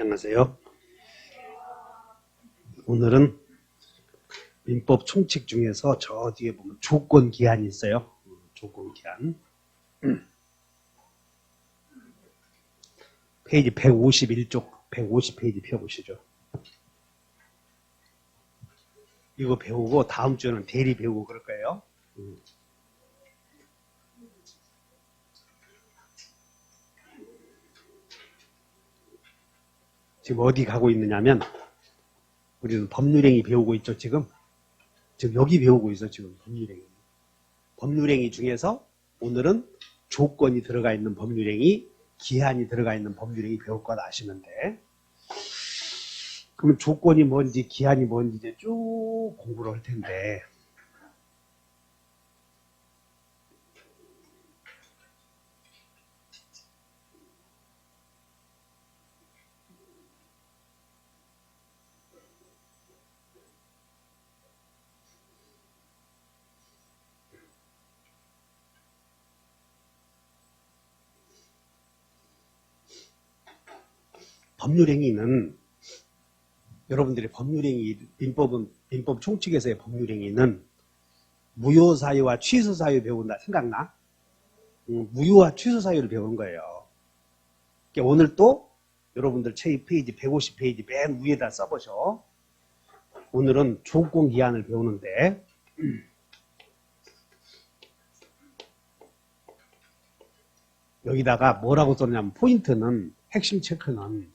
안녕하세요. 오늘은 민법 총칙 중에서 저 뒤에 보면 조건 기한이 있어요. 조건 기한. 페이지 151쪽, 150페이지 펴보시죠. 이거 배우고 다음 주에는 대리 배우고 그럴 거예요. 지금 어디 가고 있느냐면 우리는 법률행위 배우고 있죠. 지금 여기 배우고 있어. 지금 법률행위. 법률행위 중에서 오늘은 조건이 들어가 있는 법률행위, 기한이 들어가 있는 법률행위 배울 것 아시면 돼. 그러면 조건이 뭔지 기한이 뭔지 이제 쭉 공부를 할 텐데 법률행위는 여러분들이 법률행위, 민법 총칙에서의 법률행위는 무효사유와 취소사유 배운다. 생각나? 무효와 취소사유를 배우는 거예요. 그러니까 오늘 또 여러분들 책 페이지 150페이지 맨 위에다 써보셔. 오늘은 조건기한을 배우는데 여기다가 뭐라고 썼냐면 포인트는 핵심 체크는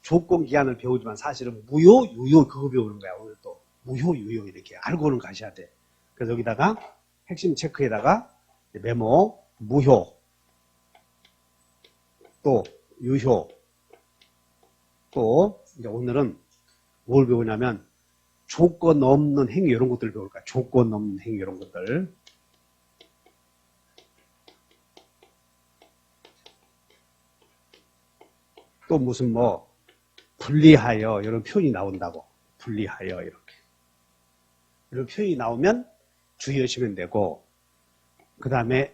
조건 기한을 배우지만 사실은 무효, 유효 그거 배우는 거야. 오늘 또 무효, 유효 이렇게 알고는 가셔야 돼. 그래서 여기다가 핵심 체크에다가 메모 무효 또 유효 또 이제 오늘은 뭘 배우냐면 조건 없는 행위 이런 것들을 배울 거야. 조건 없는 행위 이런 것들. 또 무슨 뭐 불리하여 이런 표현이 나온다고. 불리하여 이렇게. 이런 표현이 나오면 주의하시면 되고 그 다음에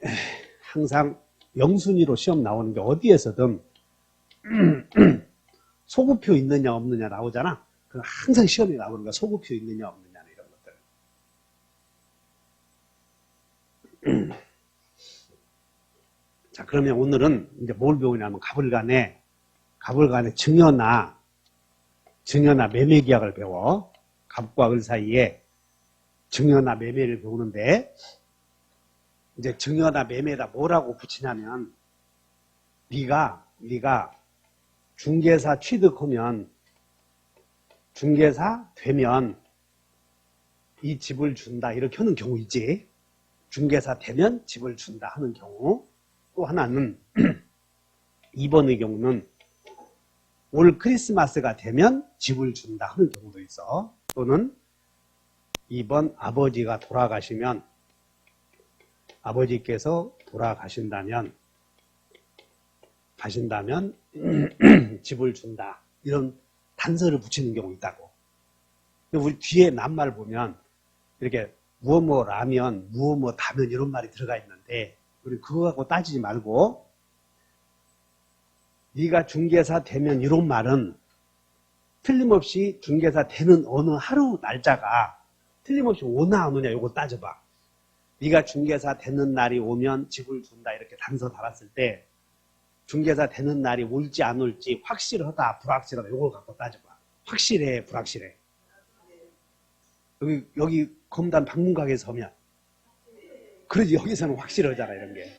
항상 영순위로 시험 나오는 게 어디에서든 소구표 있느냐 없느냐 나오잖아. 항상 시험에 나오는 거 소구표 있느냐 없느냐 이런 것들. 자 그러면 오늘은 이제 뭘 배우냐면 가불간에 증여나 매매계약을 배워. 갑과 을 사이에 증여나 매매를 배우는데 이제 증여나 매매에다 뭐라고 붙이냐면 네가 중개사 취득하면 중개사 되면 이 집을 준다 이렇게 하는 경우 있지. 중개사 되면 집을 준다 하는 경우. 또 하나는 2번의 경우는 올 크리스마스가 되면 집을 준다 하는 경우도 있어. 또는 2번 아버지가 돌아가시면 아버지께서 돌아가신다면 집을 준다. 이런 단서를 붙이는 경우 있다고. 우리 뒤에 낱말 보면 이렇게 무엇뭐 라면, 무엇뭐 다면 이런 말이 들어가 있는데 우리 그거 갖고 따지지 말고 네가 중개사 되면 이런 말은 틀림없이 중개사 되는 어느 하루 날짜가 틀림없이 오나 안 오냐 이거 따져봐. 네가 중개사 되는 날이 오면 집을 준다 이렇게 단서 달았을 때 중개사 되는 날이 올지 안 올지 확실하다 불확실하다 이걸 갖고 따져봐. 확실해 불확실해. 여기 검단 방문각에서 서면 그러지 여기서는 확실하잖아 이런 게.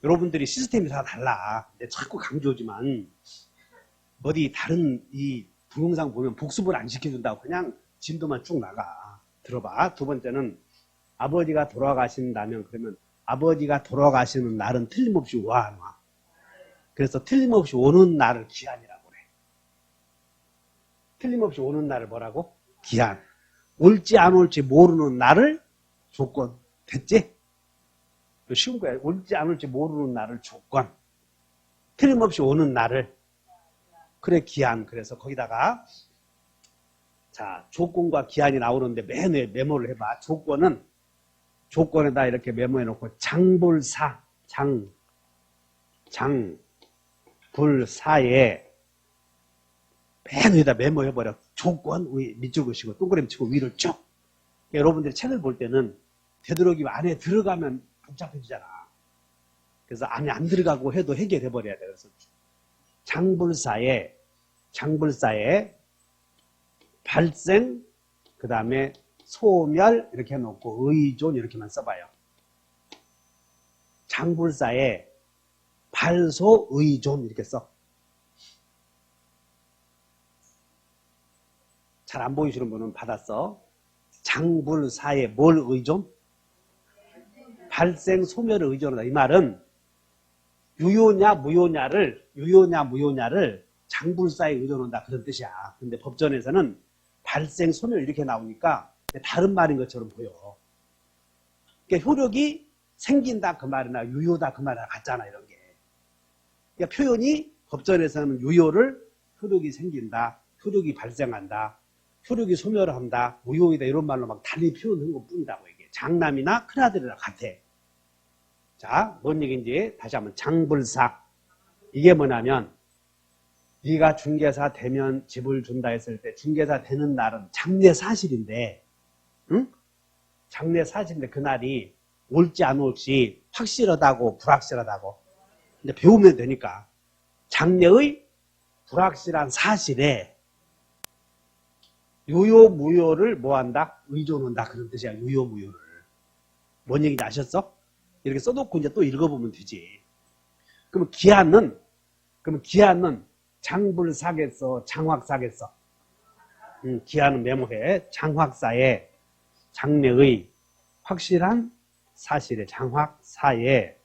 여러분들이 시스템이 다 달라. 근데 자꾸 강조하지만 어디 다른 이 동영상 보면 복습을 안 시켜준다고 그냥 진도만 쭉 나가. 들어봐. 두 번째는 아버지가 돌아가신다면 그러면 아버지가 돌아가시는 날은 틀림없이 와 안 와. 그래서 틀림없이 오는 날을 기한이라고 그래. 틀림없이 오는 날을 뭐라고? 기한. 올지 안 올지 모르는 날을 조건. 됐지? 쉬운 거야. 올지 안 올지 모르는 날을 조건. 틀림없이 오는 날을. 그래, 기한. 그래서 거기다가, 자, 조건과 기한이 나오는데 맨 메모를 해봐. 조건은 조건에다 이렇게 메모해 놓고 장불사, 장불사에 맨 위에다 메모해 버려. 조건 밑줄 그시고 동그라미 치고 위를 쭉. 여러분들이 책을 볼 때는 되도록이면 안에 들어가면 복잡해지잖아. 그래서 안에 안 들어가고 해도 해결해 버려야 돼. 그래서 장불사에 발생, 그 다음에 소멸 이렇게 해놓고 의존 이렇게만 써봐요. 장불사에 발소 의존 이렇게 써. 잘 안 보이시는 분은 받았어. 장불사에 뭘 의존? 발생 소멸을 의존하다. 이 말은 유효냐 무효냐를 장불사에 의존한다 그런 뜻이야. 근데 법전에서는 발생 소멸 이렇게 나오니까 다른 말인 것처럼 보여. 그러니까 효력이 생긴다 그 말이나 유효다 그 말이나 같잖아 이런 게. 그러니까 표현이 법전에서는 유효를 효력이 생긴다, 효력이 발생한다, 효력이 소멸한다, 무효이다 이런 말로 막 달리 표현한 것뿐이라고 이게. 장남이나 큰아들이랑 같아. 자, 뭔 얘기인지 다시 한번 장불사. 이게 뭐냐면 네가 중개사 되면 집을 준다 했을 때 중개사 되는 날은 장례사실인데, 응? 장례사실인데 그날이 올지 안 올지 확실하다고 불확실하다고 이제 배우면 되니까 장례의 불확실한 사실에 유효 무효를 뭐한다? 의존한다 그런 뜻이야. 유효 무효를. 뭔 얘기인지 아셨어? 이렇게 써놓고 이제 또 읽어보면 되지. 그러면 기한은 장불사겠어, 장확사겠어. 기한은 메모해. 장확사에 장례의 확실한 사실의 장확사에.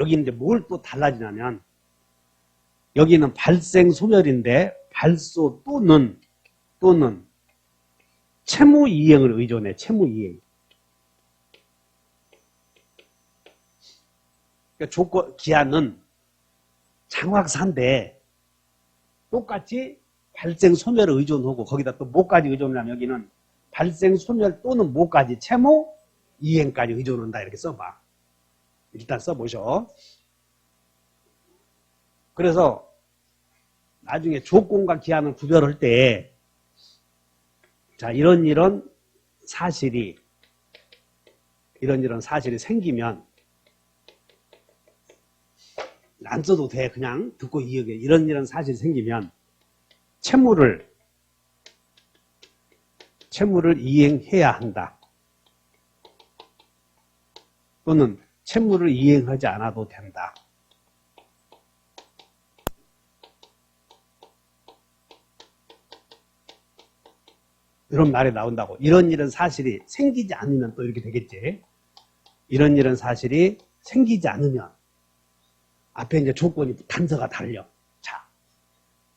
여기 이제 뭘 또 달라지냐면 여기는 발생 소멸인데 발소 또는 채무 이행을 의존해. 채무 이행. 그러니까 조건 기한은 장확사인데 똑같이 발생 소멸을 의존하고 거기다 또 뭐까지 의존하냐면 여기는 발생 소멸 또는 뭐까지 채무 이행까지 의존한다 이렇게 써봐. 일단 써보셔. 그래서 나중에 조건과 기한을 구별할 때 자 이런 사실이 생기면 안 써도 돼. 그냥 듣고 이해해. 이런 사실이 생기면 채무를 이행해야 한다. 또는 채무를 이행하지 않아도 된다. 이런 말이 나온다고. 이런 사실이 생기지 않으면 또 이렇게 되겠지. 이런 사실이 생기지 않으면 앞에 이제 조건이 단서가 달려. 자,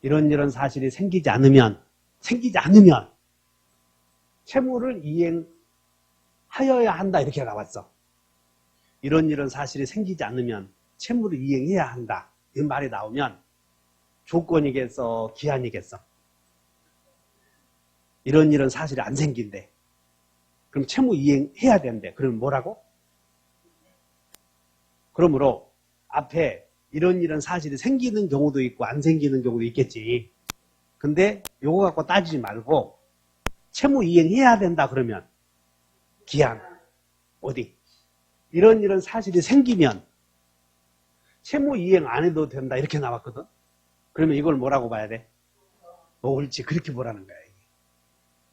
이런 사실이 생기지 않으면 채무를 이행하여야 한다 이렇게 나왔어. 이런 사실이 생기지 않으면 채무를 이행해야 한다. 이 말이 나오면 조건이겠어, 기한이겠어. 이런 사실이 안 생긴대. 그럼 채무 이행해야 된대. 그럼 뭐라고? 그러므로 앞에 이런 사실이 생기는 경우도 있고 안 생기는 경우도 있겠지. 근데 요거 갖고 따지지 말고 채무 이행해야 된다 그러면 기한 어디? 이런 사실이 생기면 채무 이행 안 해도 된다 이렇게 나왔거든. 그러면 이걸 뭐라고 봐야 돼? 옳지 그렇게 보라는 거야.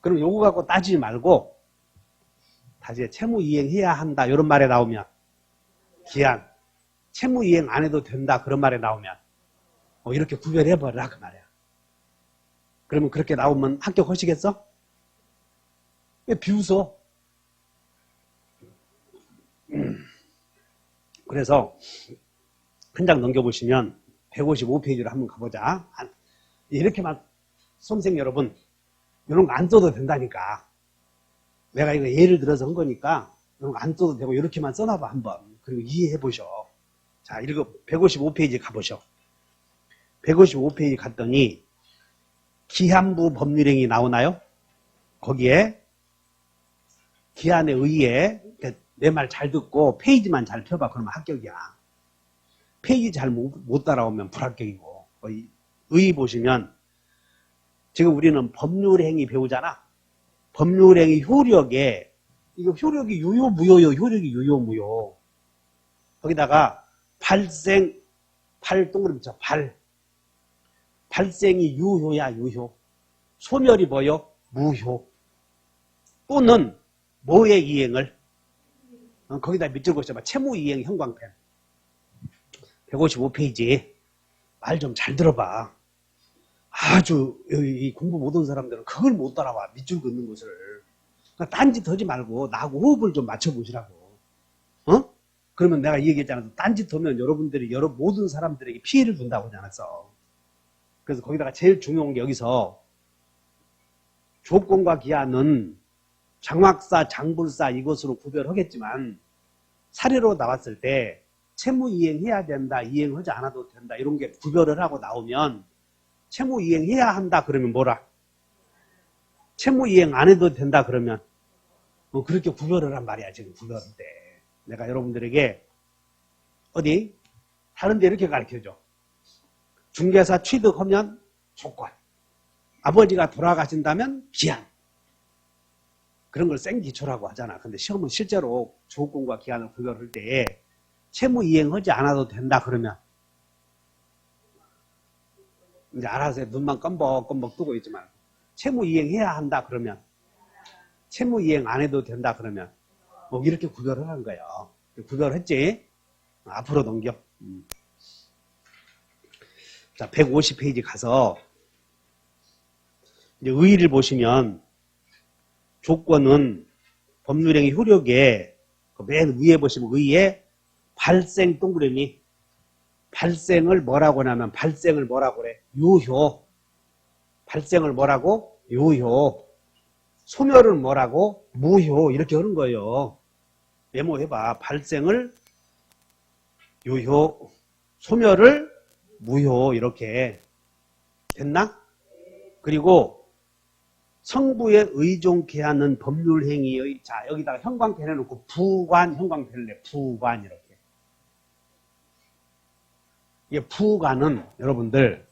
그럼 요거 갖고 따지지 말고 다시 채무 이행해야 한다 이런 말에 나오면 기한 채무 이행 안 해도 된다 그런 말에 나오면 이렇게 구별해버리라 그 말이야. 그러면 그렇게 나오면 합격하시겠어? 왜 비웃어? 그래서 한 장 넘겨보시면 155페이지로 한번 가보자. 이렇게만 수험생 여러분 이런 거 안 써도 된다니까. 내가 이거 예를 들어서 한 거니까 이런 거 안 써도 되고 이렇게만 써놔봐 한번. 그리고 이해해 보셔. 자, 이거 155페이지 가보셔. 155페이지 갔더니 기한부 법률행위 나오나요? 거기에 기한에 의해 내 말 잘 듣고 페이지만 잘 펴봐. 그러면 합격이야. 페이지 잘 못 따라오면 불합격이고. 의 보시면 지금 우리는 법률행위 배우잖아. 법률행위 효력에 이거 효력이 유효 무효요. 효력이 유효 무효. 거기다가 발생 발 동그라미 쳐. 발생이 유효야 유효. 소멸이 뭐요? 무효. 또는 뭐의 이행을 거기다 밑줄 그어봐. 채무이행 형광펜 155페이지 말 좀 잘 들어봐. 아주 이 공부 못한 사람들은 그걸 못 따라와. 밑줄 긋는 것을. 그러니까 딴짓 하지 말고 나하고 호흡을 좀 맞춰보시라고. 어? 그러면 내가 이 얘기했잖아. 딴짓 하면 여러분들이 모든 사람들에게 피해를 준다고 하지 않았어. 그래서 거기다가 제일 중요한 게 여기서 조건과 기한은 장학사, 장불사 이것으로 구별하겠지만 사례로 나왔을 때 채무 이행해야 된다, 이행하지 않아도 된다 이런 게 구별을 하고 나오면 채무 이행해야 한다 그러면 뭐라? 채무 이행 안 해도 된다 그러면 그렇게 구별을 한 말이야. 지금 구별할 때 내가 여러분들에게 어디 다른 데 이렇게 가르쳐줘. 중개사 취득하면 조건, 아버지가 돌아가신다면 기한, 그런 걸 생기초라고 하잖아. 근데 시험은 실제로 조건과 기한을 구별할 때 채무 이행하지 않아도 된다 그러면 이제 알아서 눈만 껌벅껌벅 뜨고 있지 말고 채무 이행해야 한다 그러면 채무 이행 안 해도 된다 그러면 뭐 이렇게 구별을 하는 거예요. 구별했지? 앞으로 넘겨. 자, 150페이지 가서 이제 의의를 보시면 조건은 법률행위 효력에 맨 위에 보시면 의의 발생 동그라미 발생을 뭐라고 하냐면 발생을 뭐라고 그래? 유효. 발생을 뭐라고? 유효. 소멸을 뭐라고? 무효. 이렇게 하는 거예요. 메모해봐. 발생을 유효, 소멸을 무효. 이렇게 됐나? 그리고 성부에 의존케 하는 법률행위의 자 여기다가 형광펜 해놓고 부관 형광펜을 내. 부관 이렇게. 이게 부관은 여러분들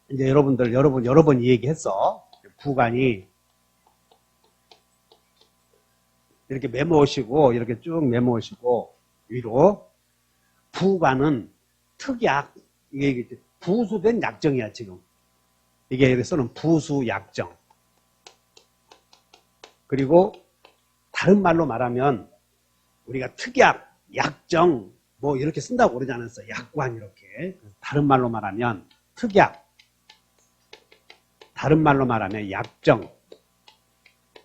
이제 여러분 여러 번 이 얘기했어. 부관이 이렇게 메모하시고 이렇게 쭉 메모하시고 위로 부관은 특약 이게 부수된 약정이야 지금. 이게 여기서는 부수 약정. 그리고 다른 말로 말하면 우리가 특약, 약정 뭐 이렇게 쓴다고 그러지 않았어. 약관 이렇게. 다른 말로 말하면 특약, 다른 말로 말하면 약정,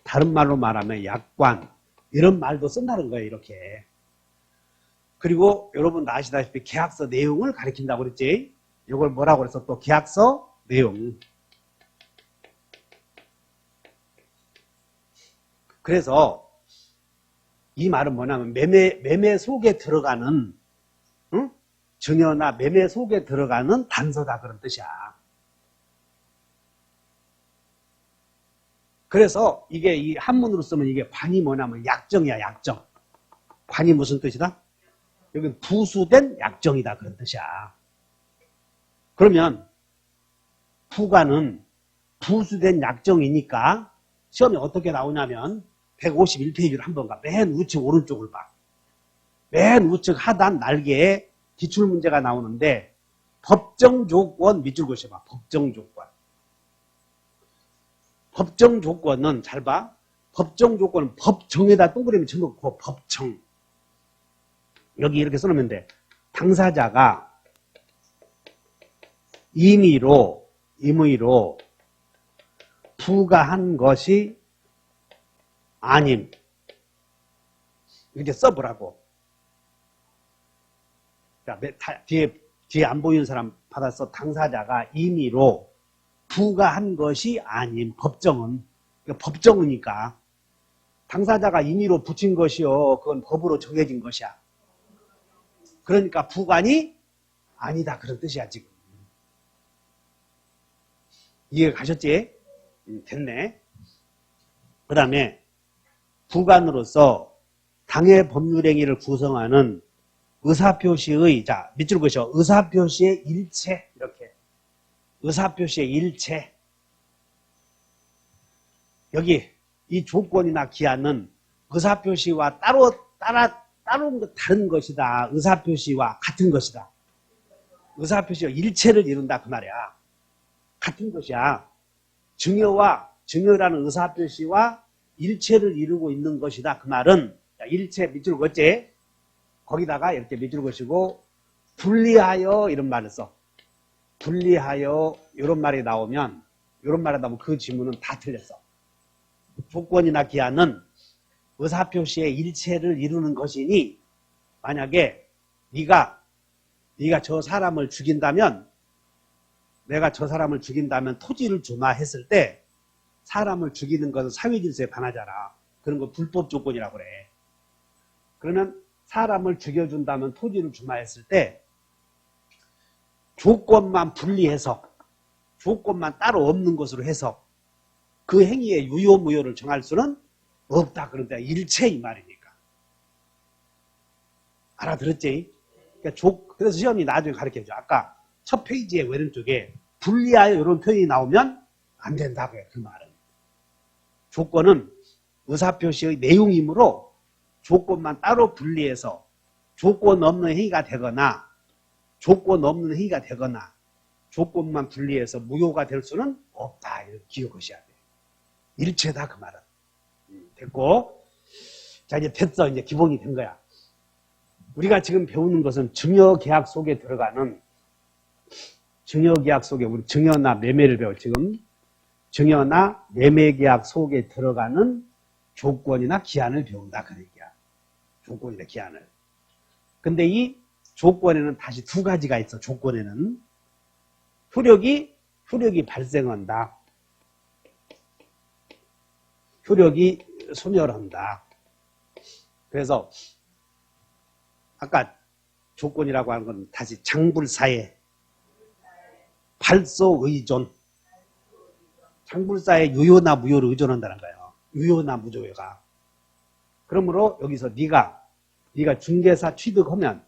다른 말로 말하면 약관 이런 말도 쓴다는 거예요. 이렇게. 그리고 여러분 아시다시피 계약서 내용을 가리킨다고 그랬지. 이걸 뭐라고 그래서 또 계약서 내용. 그래서 이 말은 뭐냐면 매매 속에 들어가는 증여나 매매 속에 들어가는 단서다 그런 뜻이야. 그래서 이게 이 한문으로 쓰면 이게 관이 뭐냐면 약정이야. 약정. 관이 무슨 뜻이다? 여기 부수된 약정이다 그런 뜻이야. 그러면 부관은 부수된 약정이니까 시험에 어떻게 나오냐면 151페이지를 한번 가. 맨 우측 오른쪽을 봐. 맨 우측 하단 날개에 기출문제가 나오는데 법정조건 밑줄 그으셔봐. 법정조건. 법정조건은 잘 봐. 법정조건은 법정에다 동그라미 쳐놓고 법정. 여기 이렇게 써놓으면 돼. 당사자가 임의로 부과한 것이 아님. 이렇게 써보라고. 자, 뒤에 안 보이는 사람 받아서 당사자가 임의로 부과한 것이 아님. 법정은. 그러니까 법정이니까. 당사자가 임의로 붙인 것이요. 그건 법으로 정해진 것이야. 그러니까 부관이 아니다. 그런 뜻이야, 지금. 이해 가셨지? 됐네. 그 다음에 구간으로서 당해 법률행위를 구성하는 의사표시의, 자, 밑줄 보시죠. 의사표시의 일체, 이렇게. 의사표시의 일체. 여기, 이 조건이나 기한은 의사표시와 다른 것이다. 의사표시와 같은 것이다. 의사표시와 일체를 이룬다. 그 말이야. 같은 것이야. 증여라는 의사표시와 일체를 이루고 있는 것이다. 그 말은, 자, 일체 밑줄 긋지? 거기다가 이렇게 밑줄 그시고 분리하여 이런 말을 써. 분리하여 이런 말이 나오면 그 지문은 다 틀렸어. 조건이나 기한은 의사표시의 일체를 이루는 것이니 만약에 네가 저 사람을 죽인다면 내가 저 사람을 죽인다면 토지를 주마 했을 때 사람을 죽이는 것은 사회질서에 반하잖아. 그런 거 불법 조건이라고 그래. 그러면 사람을 죽여준다면 토지를 주마 했을 때 조건만 분리해서 조건만 따로 없는 것으로 해서 그 행위의 유효 무효를 정할 수는 없다. 그런데 일체 이 말이니까. 알아들었지? 그러니까 그래서 시험이 나중에 가르쳐줘. 아까 첫 페이지의 왼쪽에 분리하여 이런 표현이 나오면 안 된다고 해. 그 말은. 조건은 의사표시의 내용이므로 조건만 따로 분리해서 조건 없는 행위가 되거나 조건만 분리해서 무효가 될 수는 없다. 이렇게 기억하셔야 돼. 일체다 그 말은. 됐고, 자 이제 됐어. 이제 기본이 된 거야. 우리가 지금 배우는 것은 증여계약 속에 들어가는 증여계약 속에 우리 증여나 매매를 배워. 지금 증여나 매매계약 속에 들어가는 조건이나 기한을 배운다 그 얘기야. 조건이나 기한을. 근데 이 조건에는 다시 두 가지가 있어. 조건에는 효력이 발생한다. 효력이 소멸한다. 그래서 아까 조건이라고 하는 건 다시 장불사의 발소의존. 장불사의 유효나 무효를 의존한다는 거예요. 유효나 무효가. 그러므로 여기서 네가 중개사 취득하면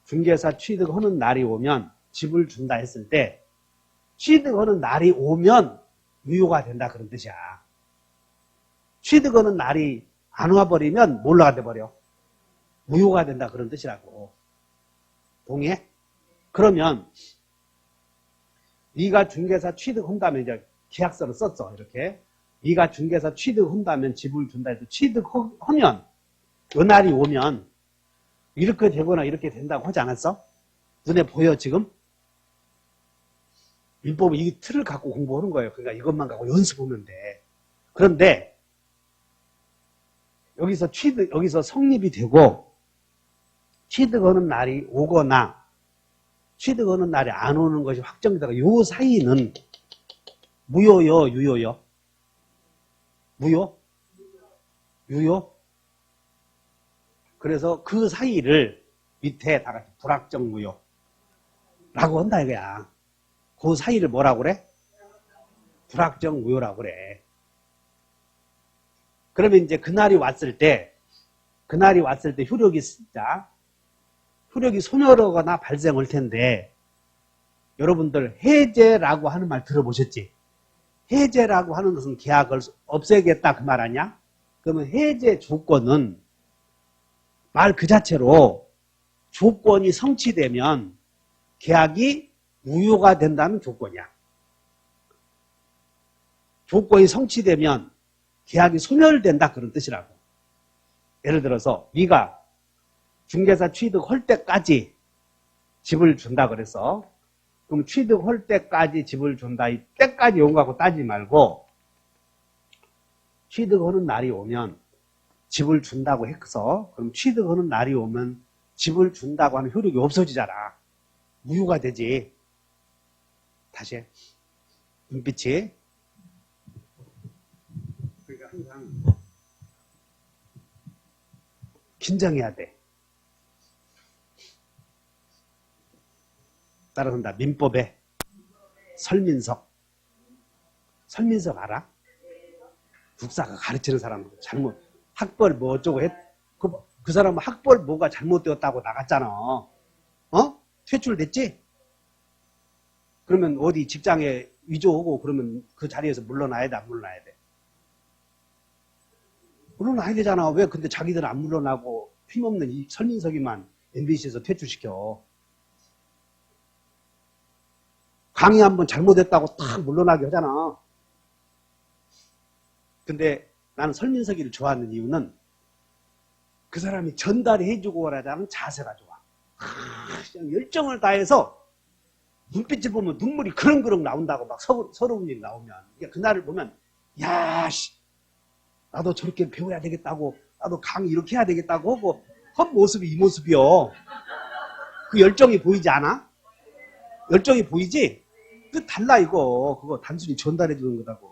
중개사 취득하는 날이 오면 집을 준다 했을 때 취득하는 날이 오면 유효가 된다 그런 뜻이야. 취득하는 날이 안 와버리면 뭘로가 돼버려? 무효가 된다 그런 뜻이라고. 동의해? 그러면 네가 중개사 취득한다면 이제 계약서를 썼어. 이렇게. 네가 중개사 취득한다면 집을 준다 해서 취득하면 그 날이 오면 이렇게 되거나 이렇게 된다고 하지 않았어? 눈에 보여 지금? 민법은 이 틀을 갖고 공부하는 거예요. 그러니까 이것만 갖고 연습하면 돼. 그런데 여기서 성립이 되고 취득하는 날이 오거나 취득하는 날이 안 오는 것이 확정되다가 요 사이는 무효요, 유효요? 무효? 유효? 그래서 그 사이를 밑에 다 같이 불확정 무효라고 한다 이거야. 그 사이를 뭐라고 그래? 불확정 무효라고 그래. 그러면 이제 그날이 왔을 때 효력이 소멸하거나 발생할 텐데 여러분들 해제라고 하는 말 들어보셨지? 해제라고 하는 것은 계약을 없애겠다 그 말 아니야? 그러면 해제 조건은 말 그 자체로 조건이 성취되면 계약이 무효가 된다는 조건이야. 조건이 성취되면 계약이 소멸된다 그런 뜻이라고. 예를 들어서 네가 중개사 취득할 때까지 집을 준다 그래서 그럼 취득할 때까지 집을 준다. 이 때까지 온 거하고 따지지 말고 취득하는 날이 오면 집을 준다고 해서 그럼 취득하는 날이 오면 집을 준다고 하는 효력이 없어지잖아. 무효가 되지. 다시 해. 눈빛이. 그러니까 항상 긴장해야 돼. 따라간다. 민법에 설민석. 설민석 알아? 국사가 가르치는 사람 잘못 학벌 뭐 어쩌고 그 사람은 학벌 뭐가 잘못되었다고 나갔잖아. 퇴출됐지? 그러면 어디 직장에 위조하고 그러면 그 자리에서 물러나야 돼, 안 물러나야 돼? 물러나야 되잖아. 왜 근데 자기들은 안 물러나고 힘없는 이 설민석이만 MBC에서 퇴출시켜? 강의 한번 잘못했다고 탁 물러나게 하잖아. 근데 나는 설민석이를 좋아하는 이유는 그 사람이 전달해주고 하자는 자세가 좋아. 그냥 열정을 다해서 눈빛을 보면 눈물이 그렁그렁 나온다고 막 서러운 일이 나오면 그날을 보면 야 씨, 나도 저렇게 배워야 되겠다고 나도 강의 이렇게 해야 되겠다고 하고 한 모습이 이 모습이요. 그 열정이 보이지 않아? 열정이 보이지? 그 달라 이거. 그거 단순히 전달해 주는 거다고.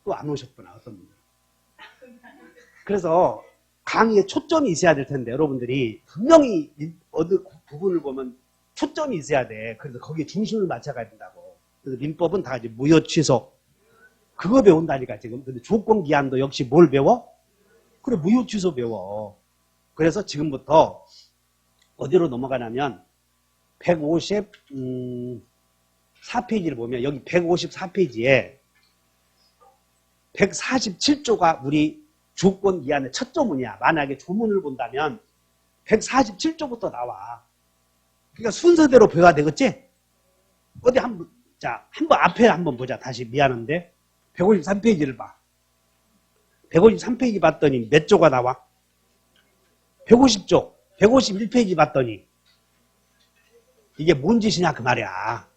또 안 오셨구나 어떤 분들. 그래서 강의에 초점이 있어야 될 텐데 여러분들이 분명히 어느 부분을 보면 초점이 있어야 돼. 그래서 거기에 중심을 맞춰가야 된다고. 그래서 민법은 다 이제 무효 취소 그거 배운다니까 지금. 근데 조건 기한도 역시 뭘 배워? 그래 무효 취소 배워. 그래서 지금부터 어디로 넘어가냐면 154페이지를 보면 여기 154페이지에 147조가 우리 조건 기한의 첫 조문이야. 만약에 조문을 본다면 147조부터 나와. 그러니까 순서대로 배워야 되겠지? 어디 한번 앞에 한번 보자. 다시 미안한데 153페이지를 봐. 153페이지 봤더니 몇 조가 나와? 150조. 151페이지 봤더니 이게 뭔 짓이냐 그 말이야.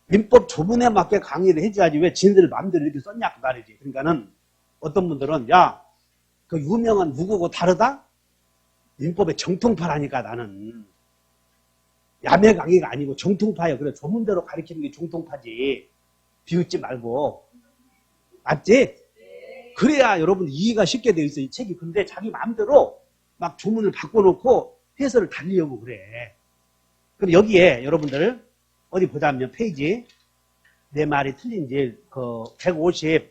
민법 조문에 맞게 강의를 해줘야지 왜 지네들 마음대로 이렇게 썼냐 그 말이지. 그러니까는 어떤 분들은 야 그 유명한 누구고 다르다? 민법의 정통파라니까 나는. 야매 강의가 아니고 정통파예요. 그래 조문대로 가르치는 게 정통파지. 비웃지 말고. 맞지? 그래야 여러분 이해가 쉽게 되어 있어 이 책이. 근데 자기 마음대로 막 조문을 바꿔놓고 해설을 달리려고 그래. 그럼 여기에 여러분들 어디 보자면 페이지 내 말이 틀린지 그 150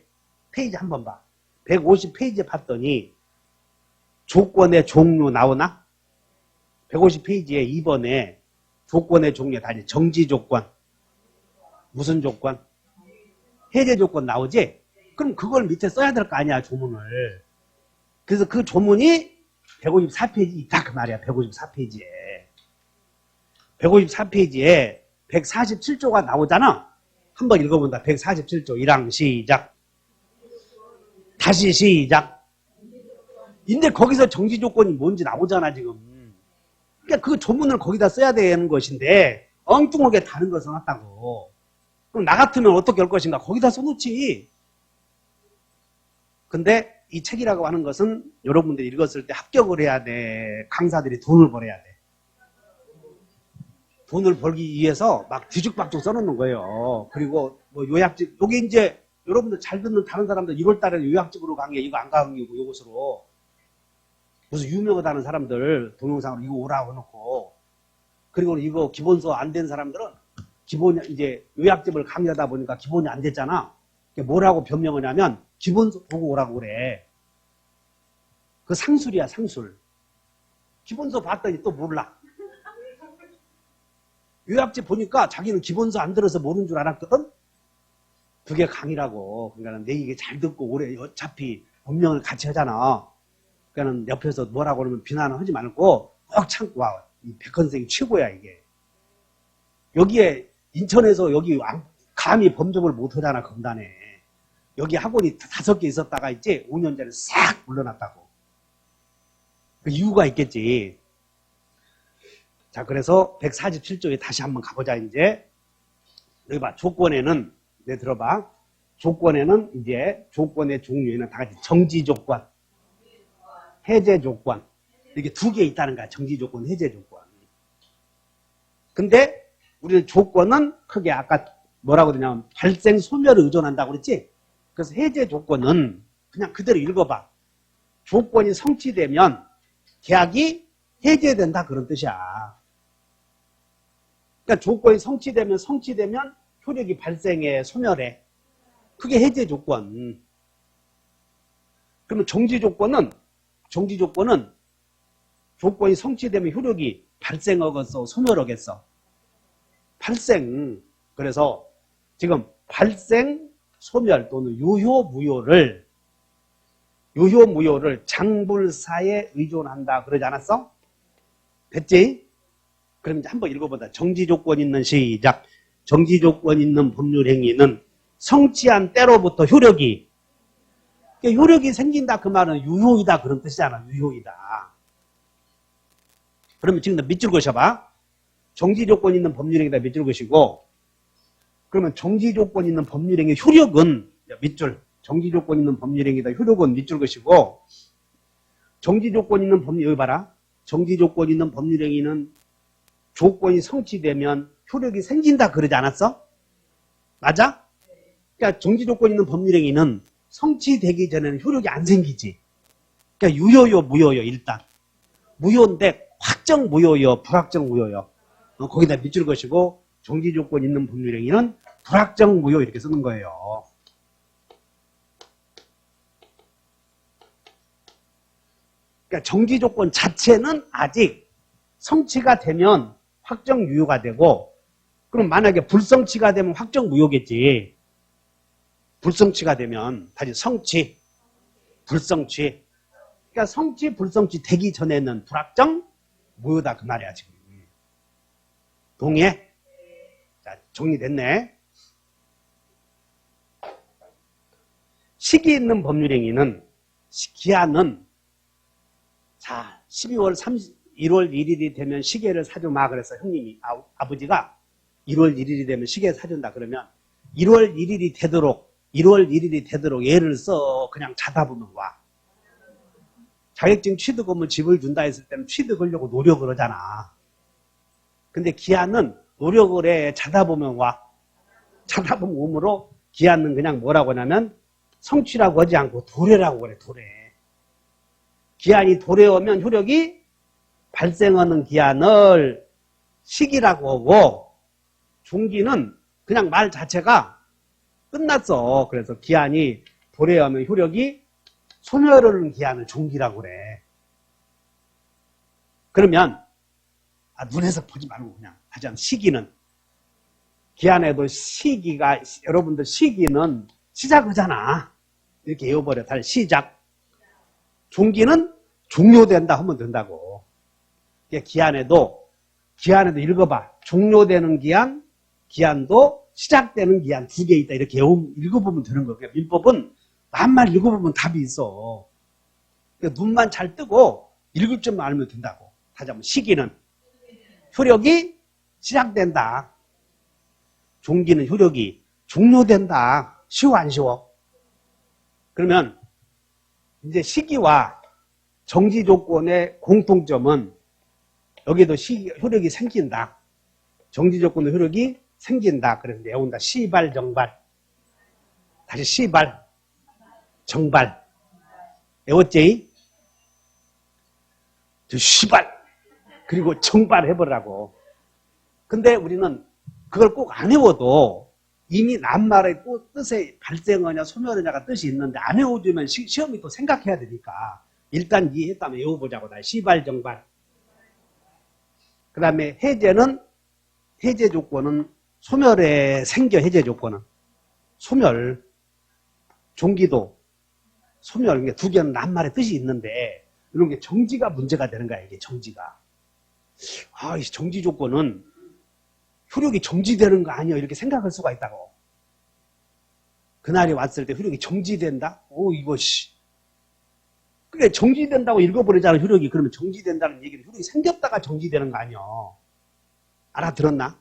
페이지 한번 봐. 150 페이지 봤더니 조건의 종류 나오나? 150 페이지에 2번에 조건의 종류 다 이제 정지 조건, 무슨 조건? 해제 조건 나오지? 그럼 그걸 밑에 써야 될 거 아니야 조문을. 그래서 그 조문이 154페이지 있다 그 말이야. 154페이지에 154페이지에 147조가 나오잖아. 한번 읽어본다. 147조 1항 시작. 다시 시작. 근데 거기서 정지 조건이 뭔지 나오잖아 지금. 그러니까 그 조문을 거기다 써야 되는 것인데 엉뚱하게 다른 걸 써놨다고. 그럼 나 같으면 어떻게 할 것인가? 거기다 써놓지. 근데 이 책이라고 하는 것은 여러분들이 읽었을 때 합격을 해야 돼. 강사들이 돈을 벌어야 돼. 돈을 벌기 위해서 막 뒤죽박죽 써놓는 거예요. 그리고 뭐 요약집, 요게 이제 여러분들 잘 듣는 다른 사람들 1월 달에 요약집으로 강의, 이거 안 강의고 요것으로. 무슨 유명하다는 사람들 동영상으로 이거 오라고 해놓고. 그리고 이거 기본서 안 된 사람들은 기본, 이제 요약집을 강의하다 보니까 기본이 안 됐잖아. 뭐라고 변명을 하냐면 기본서 보고 오라고 그래. 그 상술이야, 상술. 기본서 봤더니 또 몰라. 요약집 보니까 자기는 기본서 안 들어서 모르는 줄 알았거든? 그게 강의라고. 그러니까 내 얘기 잘 듣고 오래 어차피 본명을 같이 하잖아. 그러니까 옆에서 뭐라고 그러면 비난을 하지 말고 꼭 참고 와. 이 백헌생이 최고야, 이게. 여기에 인천에서 여기 감히 범접을 못 하잖아, 검단에. 여기 학원이 5개 있었다가 이제 5년 전에 싹 물러났다고. 그 이유가 있겠지. 자, 그래서 147조에 다시 한번 가보자, 이제. 여기 봐, 조건에는, 내 들어봐. 조건에는 이제, 조건의 종류에는 다 같이 정지 조건, 해제 조건. 이렇게 2개 있다는 거야, 정지 조건, 해제 조건. 근데, 우리는 조건은 크게 아까 뭐라고 그러냐면, 발생 소멸을 의존한다고 그랬지? 그래서 해제 조건은 그냥 그대로 읽어봐. 조건이 성취되면 계약이 해제된다, 그런 뜻이야. 그러니까 조건이 성취되면 효력이 발생해, 소멸해. 그게 해제 조건. 그러면 정지 조건은 조건이 성취되면 효력이 발생하겠어, 소멸하겠어? 발생. 그래서 지금 발생, 소멸 또는 유효, 무효를 장불사에 의존한다 그러지 않았어? 됐지? 그럼 이제 한번 읽어보자. 정지 조건 있는 시작. 정지 조건 있는 법률 행위는 성취한 때로부터 효력이 생긴다 그 말은 유효이다 그런 뜻이잖아. 유효이다. 그러면 지금 밑줄 그셔봐. 정지 조건 있는 법률행위다 밑줄 그시고, 그러면 정지 조건 있는 법률행위 효력은 밑줄, 정지 조건 있는 법률행위다 효력은 밑줄 그시고, 정지 조건 있는 법률, 여기 봐라. 정지 조건 있는 법률행위는 조건이 성취되면 효력이 생긴다 그러지 않았어? 맞아? 그러니까 정지 조건 있는 법률행위는 성취되기 전에는 효력이 안 생기지. 그러니까 유효요, 무효요, 일단. 무효인데 확정 무효요, 불확정 무효요. 거기다 밑줄 것이고, 정지 조건 있는 법률행위는 불확정 무효 이렇게 쓰는 거예요. 그러니까 정지 조건 자체는 아직 성취가 되면 확정 유효가 되고, 그럼 만약에 불성취가 되면 확정 무효겠지. 불성취가 되면 다시 성취, 불성취. 그러니까 성취, 불성취 되기 전에는 불확정 무효다 그 말이야 지금. 동의해? 자, 정리됐네. 시기 있는 법률행위는 기한은 자 12월 1월 1일이 되면 시계를 사주마 그래서 형님이 아버지가 1월 1일이 되면 시계 사준다 그러면 1월 1일이 되도록 예를 써 그냥 자다 보면 와. 자격증 취득하면 집을 준다 했을 때는 취득하려고 노력을 하잖아. 근데 기한은 노력을 해 자다 보면 와. 자다 보면 오므로 기한은 그냥 뭐라고 하냐면 성취라고 하지 않고 도래라고 그래. 도래. 기한이 도래오면 효력이 발생하는 기한을 시기라고 하고, 종기는 그냥 말 자체가 끝났어. 그래서 기한이 도래하면 효력이 소멸하는 기한을 종기라고 그래. 그러면 눈에서 보지 말고 그냥 하자면 시기는, 기한에도 시기가, 여러분들 시기는 시작하잖아. 이렇게 외워버려. 달 시작. 종기는 종료된다 하면 된다고. 기한에도 읽어봐. 종료되는 기한, 기한도 시작되는 기한 두 개 있다. 이렇게 읽어보면 되는 거야. 민법은 만만 읽어보면 답이 있어. 그러니까 눈만 잘 뜨고 읽을 줄만 알면 된다고. 다시 한번 시기는 효력이 시작된다. 종기는 효력이 종료된다. 쉬워 안 쉬워? 그러면 이제 시기와 정지 조건의 공통점은 여기도 효력이 생긴다. 정지 조건의 효력이 생긴다. 그래서 외운다. 시발, 정발. 다시 시발, 정발. 외웠지? 시발. 그리고 정발 해보라고. 근데 우리는 그걸 꼭 안 외워도 이미 낱말의 또 뜻에 발생하냐 소멸하냐가 뜻이 있는데 안 외워주면 시험이 또 생각해야 되니까 일단 이해했다면 외워보자고. 시발, 정발. 그 다음에 해제 조건은 소멸에 생겨. 해제 조건은 소멸, 종기도 소멸. 그러니까 두 개는 낱말의 뜻이 있는데 이런 게 정지가 문제가 되는 거야. 이게 정지가. 이 정지 조건은 효력이 정지되는 거 아니야 이렇게 생각할 수가 있다고. 그날이 왔을 때 효력이 정지된다? 이것이. 그게 정지된다고 읽어버리잖아, 효력이. 그러면 정지된다는 얘기는 효력이 생겼다가 정지되는 거 아니야. 알아들었나?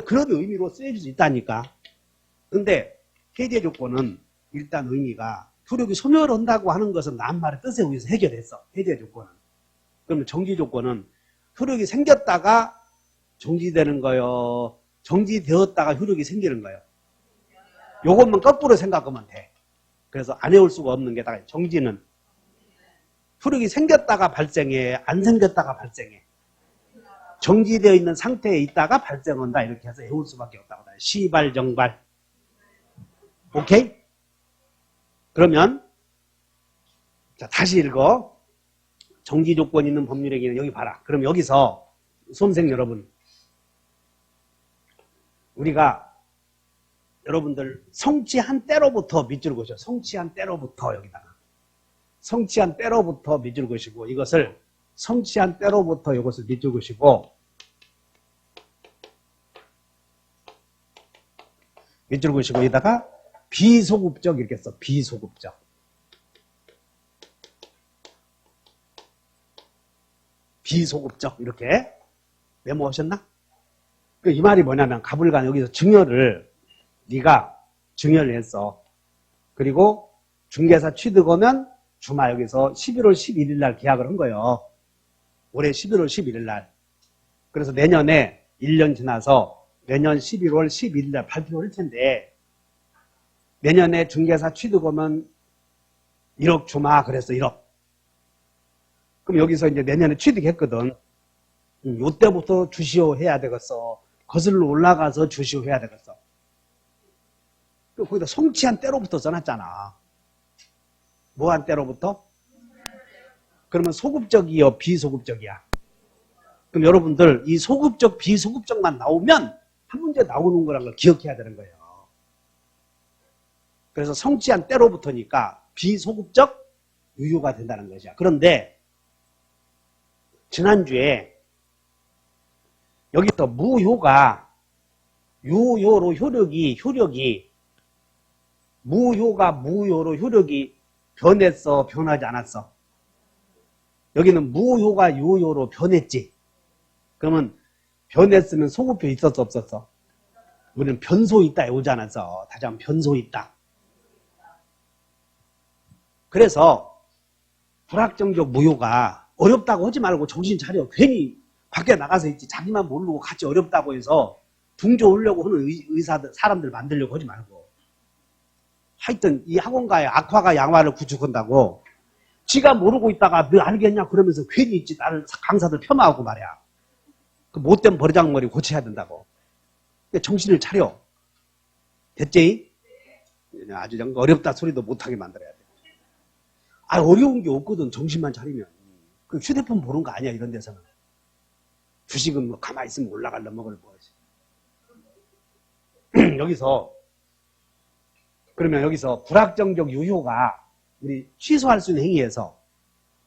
그런 의미로 쓰여질 수 있다니까. 근데 해제 조건은 일단 의미가 효력이 소멸한다고 하는 것은 낱말의 뜻에 의해서 해결했어. 해제 조건은. 그러면 정지 조건은 효력이 생겼다가 정지되는 거요. 정지되었다가 효력이 생기는 거예요. 요것만 거꾸로 생각하면 돼. 그래서 안 해올 수가 없는 게 다 정지는 효력이 생겼다가 발생해, 안 생겼다가 발생해. 정지되어 있는 상태에 있다가 발생한다. 이렇게 해서 외울 수밖에 없다고. 시발, 정발. 오케이? 그러면 자, 다시 읽어. 정지 조건 있는 법률행위는 여기 봐라. 그럼 여기서 수험생 여러분, 우리가 여러분들 성취한 때로부터 밑줄 그으셔. 성취한 때로부터 여기다가. 성취한 때로부터 밑줄 그으시고 이것을 성취한 때로부터 이것을 밑줄 그으시고 밑줄 그으시고 여기다가 비소급적 이렇게 써. 비소급적. 비소급적 이렇게 메모하셨나? 이 말이 뭐냐면 가불간 여기서 증여를 네가 증여를 했어. 그리고 중개사 취득하면 주마 여기서 11월 11일 날 계약을 한 거예요. 올해 11월 11일 날. 그래서 내년에 1년 지나서 내년 11월 11일 날 발표를 할 텐데 내년에 중개사 취득하면 1억 주마 그랬어. 1억. 그럼 여기서 이제 내년에 취득했거든. 요때부터 주시오 해야 되겠어. 거슬러 올라가서 주시오 해야 되겠어. 거기다 성취한 때로부터 써놨잖아. 뭐한 때로부터? 그러면 소급적이요, 비소급적이야? 그럼 여러분들 이 소급적, 비소급적만 나오면 한 문제 나오는 거라는 걸 기억해야 되는 거예요. 그래서 성취한 때로부터니까 비소급적 유효가 된다는 것이야. 그런데 지난주에 여기서 무효가 유효로 효력이 무효가 무효로 효력이 변했어, 변하지 않았어? 여기는 무효가 유효로 변했지. 그러면 변했으면 소급표 있었어, 없었어? 우리는 변소 있다 오지 않았어. 다시 한번 변소 있다. 그래서 불확정적 무효가 어렵다고 하지 말고 정신 차려. 괜히 밖에 나가서 있지. 자기만 모르고 같이 어렵다고 해서 둥조 오려고 하는 의사들, 사람들 만들려고 하지 말고. 하여튼 이 학원가의 악화가 양화를 구축한다고 지가 모르고 있다가 너 알겠냐 그러면서 괜히 있지. 나를 강사들 폄하하고 말이야. 그 못된 버르장머리 고쳐야 된다고. 정신을 차려. 됐지? 아주 어렵다 소리도 못하게 만들어야 돼. 아, 어려운 게 없거든. 정신만 차리면. 그 휴대폰 보는 거 아니야, 이런 데서는. 주식은 뭐 가만히 있으면 올라갈라 먹을 뭐지. 그러면 여기서 불확정적 유효가 우리 취소할 수 있는 행위에서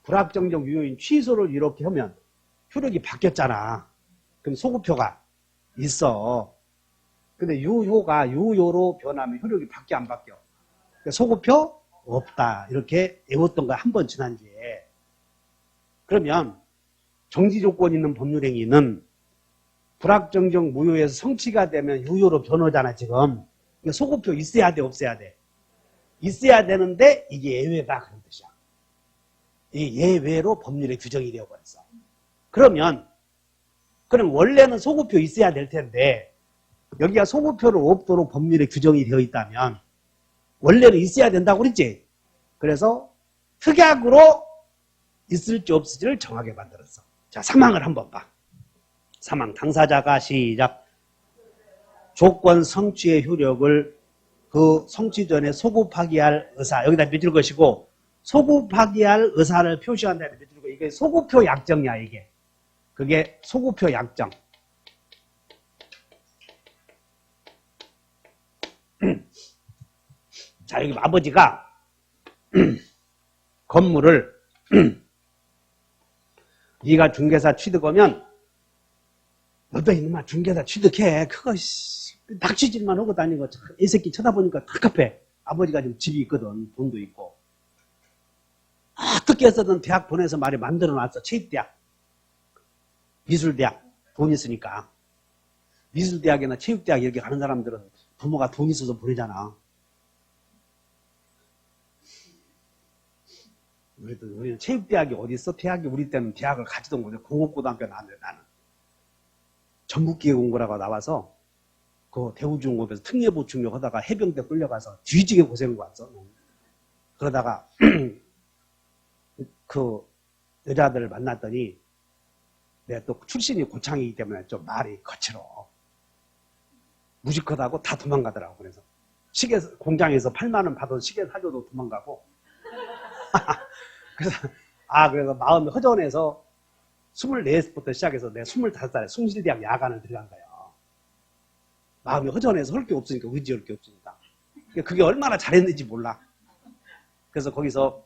불확정적 유효인 취소를 이렇게 하면 효력이 바뀌었잖아. 그럼 소급표가 있어. 근데 유효가 유효로 변하면 효력이 바뀌어 안 바뀌어? 그러니까 소급표 없다. 이렇게 외웠던 거야. 한 번 지난주에. 그러면 정지 조건 있는 법률행위는 불확정적 무효에서 성취가 되면 유효로 변하잖아 지금. 그러니까 소급표 있어야 돼 없어야 돼? 있어야 되는데 이게 예외다 그런 뜻이야. 이 예외로 법률에 규정이 되어버렸어. 그럼 원래는 소급표 있어야 될 텐데 여기가 소급표를 없도록 법률에 규정이 되어 있다면 원래는 있어야 된다고 그랬지. 그래서 특약으로 있을지 없을지를 정하게 만들었어. 자, 사망을 한번 봐. 사망 당사자가 시작. 조건 성취의 효력을 그 성취 전에 소급하게 할 의사 여기다 밑줄 것이고 소급하게 할 의사를 표시한 다음에 밑줄 거 이게 소급표 약정이야 이게. 그게 소급표 약정. 자, 여기 아버지가 건물을 네가 중개사 취득하면 너도 이놈아 중개사 취득해. 그거 낚시질만 하고 다니고 이 새끼 쳐다보니까 답답해. 아버지가 지금 집이 있거든. 돈도 있고. 어떻게 해서든 대학 보내서 말이 만들어놨어. 체육대학. 미술대학. 돈 있으니까. 미술대학이나 체육대학 이렇게 가는 사람들은 부모가 돈 있어서 보내잖아. 우리는 체육대학이 어디 있어? 대학이 우리 때는 대학을 가지도 못해. 공업고등학교 나왔는데 나는. 전북기계 공고라고 나와서 그 대우중공업에서 특례보충역 하다가 해병대 끌려가서 뒤지게 고생한 거 왔어. 그러다가 그 여자들을 만났더니 내가 또 출신이 고창이기 때문에 좀 말이 거칠어. 무지컷하고 다 도망가더라고. 그래서 시계 공장에서 8만 원 받아서 시계 사줘도 도망가고 그래서 마음이 허전해서 24부터 시작해서 내가 25살에 숭실대학 야간을 들어간 거예요. 마음이 허전해서 할 게 없으니까, 의지할 게 없으니까. 그게 얼마나 잘했는지 몰라. 그래서 거기서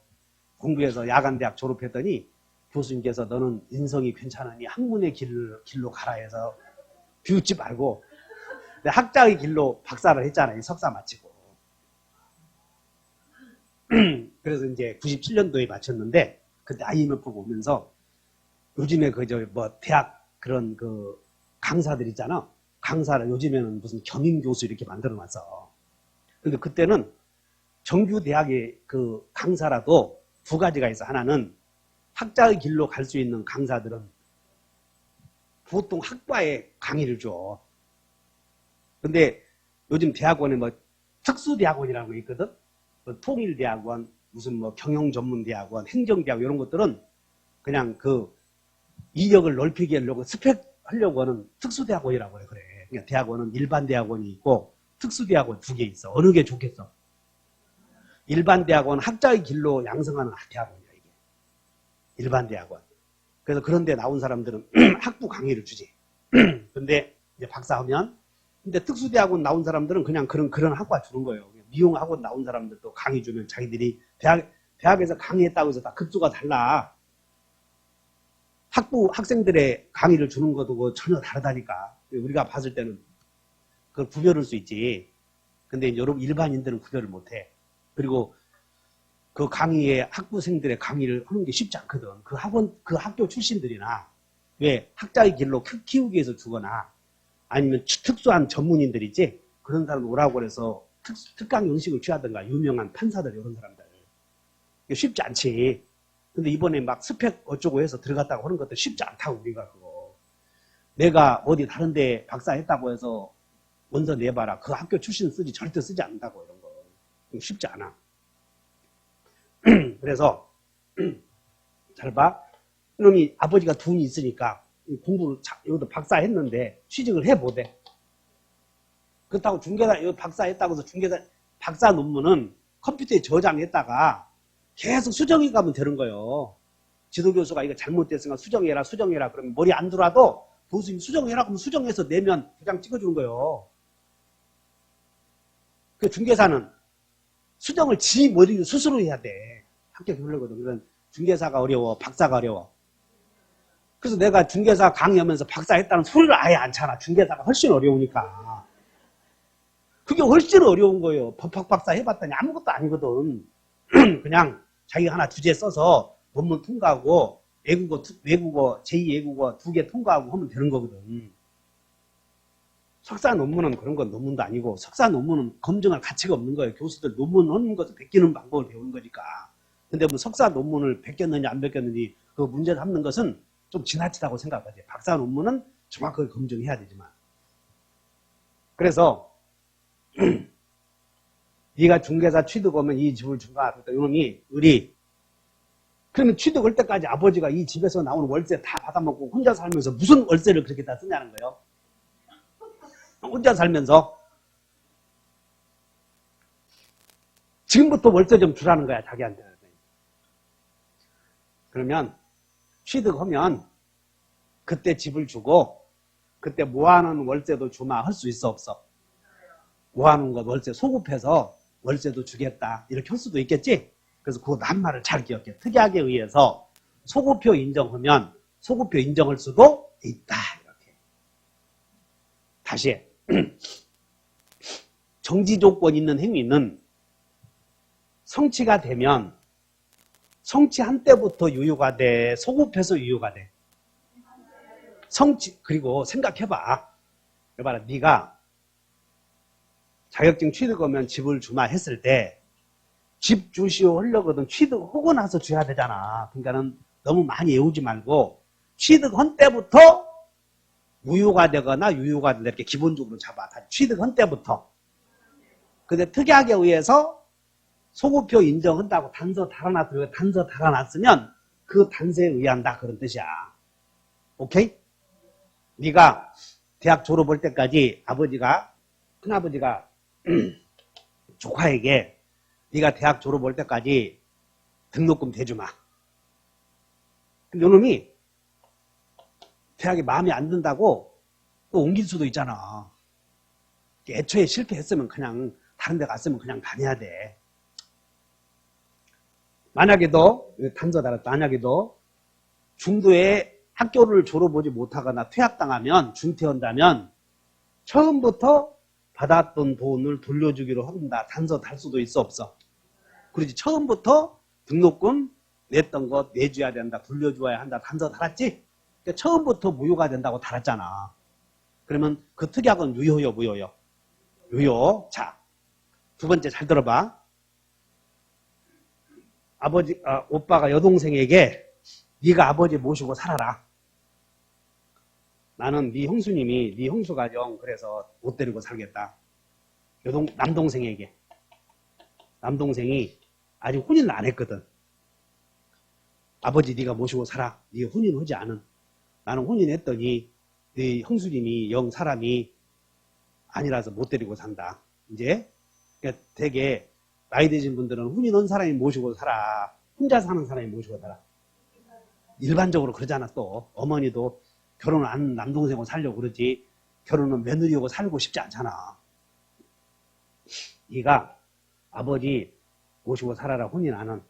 공부해서 야간대학 졸업했더니 교수님께서 너는 인성이 괜찮으니 학문의 길로 가라 해서 비웃지 말고 내 학자의 길로 박사를 했잖아요. 석사 마치고. 그래서 이제 97년도에 마쳤는데 그때 IMF 오면서 요즘에 대학 그런 강사들 있잖아. 강사를 요즘에는 무슨 겸임교수 이렇게 만들어 놨어. 근데 그때는 정규 대학의 그 강사라도 두 가지가 있어. 하나는 학자의 길로 갈 수 있는 강사들은 보통 학과에 강의를 줘. 근데 요즘 대학원에 뭐 특수대학원이라는 거 있거든. 뭐 통일대학원, 무슨 뭐 경영전문대학원, 행정대학원 이런 것들은 그냥 그 이력을 넓히게 하려고 스펙 하려고 하는 특수대학원이라고 그래. 그러니까 대학원은 일반 대학원이 있고 특수대학원 두 개 있어. 어느 게 좋겠어? 일반 대학원 학자의 길로 양성하는 대학원이야 이게. 일반 대학원. 그래서 그런데 나온 사람들은 학부 강의를 주지. 근데 이제 박사하면 근데 특수대학원 나온 사람들은 그냥 그런 학과 주는 거예요. 미용학원 나온 사람들도 강의 주면 자기들이 대학에서 강의했다고 해서 다 급수가 달라. 학부 학생들의 강의를 주는 것도 전혀 다르다니까. 우리가 봤을 때는 그걸 구별할 수 있지. 근데 이제 여러분 일반인들은 구별을 못해. 그리고 그 강의에 학부생들의 강의를 하는 게 쉽지 않거든. 그 학교 출신들이나 왜 학자의 길로 키우기 위해서 주거나 아니면 특수한 전문인들 있지? 그런 사람 오라고 해서 특강 형식을 취하든가 유명한 판사들 이런 사람들. 이게 쉽지 않지. 근데 이번에 막 스펙 어쩌고 해서 들어갔다고 하는 것도 쉽지 않다고 우리가 그거. 내가 어디 다른 데 박사 했다고 해서 원서 내봐라. 그 학교 출신 쓰지 절대 쓰지 않는다고 이런 거. 쉽지 않아. 그래서 잘 봐. 이놈이 아버지가 돈이 있으니까 공부를 여기도 박사 했는데 취직을 해보대. 그렇다고 중개사 여기 박사 했다고 해서 중개사 박사 논문은 컴퓨터에 저장했다가 계속 수정해 가면 되는 거예요. 지도교수가 이거 잘못됐으니까 수정해라 그러면 머리 안 들어와도 교수님 수정해라 그러면 수정해서 내면 도장 찍어주는 거예요. 그 중개사는 수정을 지 머리로 스스로 해야 돼. 합격하려거든. 그런 중개사가 어려워. 박사가 어려워. 그래서 내가 중개사 강의하면서 박사 했다는 소리를 아예 안 차나. 중개사가 훨씬 어려우니까. 그게 훨씬 어려운 거예요. 법학 박사 해봤더니 아무것도 아니거든. 그냥 자기가 하나 주제 써서 논문 통과하고 외국어 제2외국어 2개 통과하고 하면 되는 거거든. 석사 논문은 그런 건 논문도 아니고 석사 논문은 검증할 가치가 없는 거예요. 교수들 논문 하는 것을 베끼는 방법을 배우는 거니까. 근데 뭐 석사 논문을 베꼈느냐 안 베꼈느냐 그 문제 삼는 것은 좀 지나치다고 생각하지. 박사 논문은 정확하게 검증해야 되지만. 그래서 네가 중개사 취득하면 이 집을 준다. 이놈이 그러면 취득할 때까지 아버지가 이 집에서 나오는 월세 다 받아먹고 혼자 살면서 무슨 월세를 그렇게 다 쓰냐는 거예요. 혼자 살면서 지금부터 월세 좀 주라는 거야 자기한테. 그러면 취득하면 그때 집을 주고 그때 모아놓은 월세도 주마 할 수 있어 없어? 모아놓은 것 월세 소급해서 월세도 주겠다 이렇게 할 수도 있겠지. 그래서 그 낱말을 잘 기억해. 특약에 의해서 소급표 인정하면 소급표 인정할 수도 있다 이렇게. 다시 해. 정지 조건 있는 행위는 성취가 되면 성취한 때부터 유효가 돼? 소급해서 유효가 돼? 그리고 생각해봐. 해봐라. 네가 자격증 취득하면 집을 주마 했을 때 집 주시오 하려거든 취득하고 나서 줘야 되잖아. 그러니까는 너무 많이 외우지 말고 취득한 때부터 무효가 되거나 유효가 되거나 이렇게 기본적으로 잡아. 취득한 때부터. 근데 특약에 의해서 소급표 인정한다고 단서 달아놨으면 단서 달아놨으면 그 단서에 의한다 그런 뜻이야. 오케이? 네가 대학 졸업할 때까지 큰아버지가 조카에게 네가 대학 졸업할 때까지 등록금 대주마. 근데 요놈이 대학에 마음에 안 든다고 또 옮길 수도 있잖아. 애초에 실패했으면 그냥 다른 데 갔으면 그냥 다녀야 돼. 만약에도 단서 달았다. 만약에도 중도에 학교를 졸업하지 못하거나 퇴학당하면 중퇴한다면 처음부터 받았던 돈을 돌려주기로 한다. 단서 달 수도 있어 없어? 그렇지. 처음부터 등록금 냈던 거 내줘야 된다. 돌려줘야 한다. 단서 달았지? 그러니까 처음부터 무효가 된다고 달았잖아. 그러면 그 특약은 유효요 무효요? 유효. 자, 두 번째 잘 들어봐. 오빠가 여동생에게 네가 아버지 모시고 살아라. 나는 네 형수님이 네 형수 가정 그래서 못 데리고 살겠다. 남동생에게. 남동생이 아직 혼인을 안 했거든. 아버지 네가 모시고 살아. 네 혼인하지 않은. 나는 혼인했더니 네 형수님이 영 사람이 아니라서 못 데리고 산다. 이제 그러니까 되게 나이 드신 분들은 혼인한 사람이 모시고 살아. 혼자 사는 사람이 모시고 살아. 일반적으로 그러잖아. 또 어머니도 결혼을 안 남동생하고 살려고 그러지 결혼은 며느리하고 살고 싶지 않잖아. 네가 아버지 모시고 살아라. 혼인 안 한.